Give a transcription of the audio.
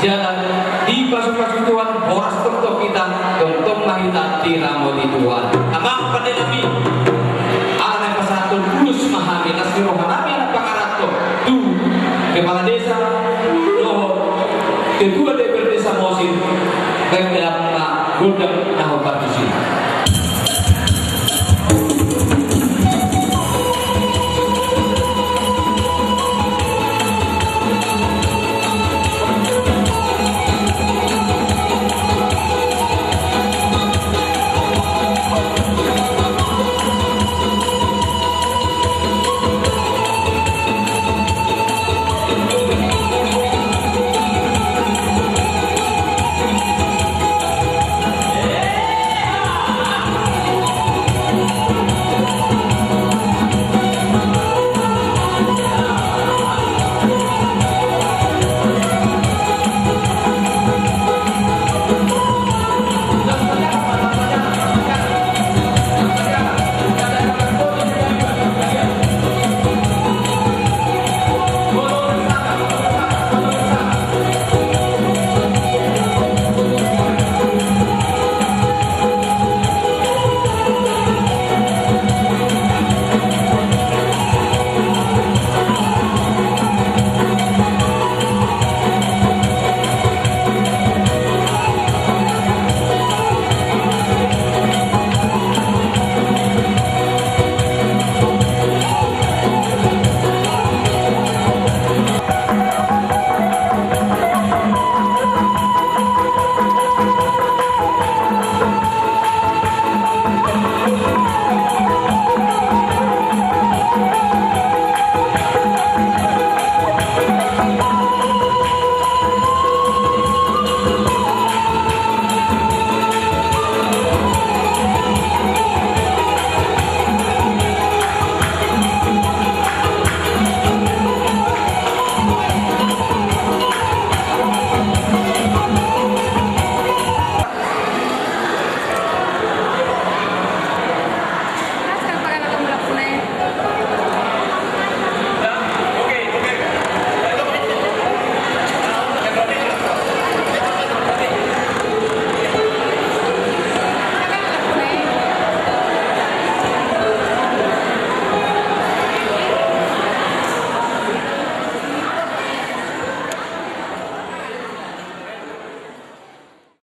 jalan di pasuk-pasuk Tuhan horas untuk kita untuk mahita tiramo di Tuhan amang pada nabi anak pasatun plus mahami nasmi rohanami anak pangarato tu kepala desa loh kedua DPR desa Mosin baik dalam gudang nahu partisi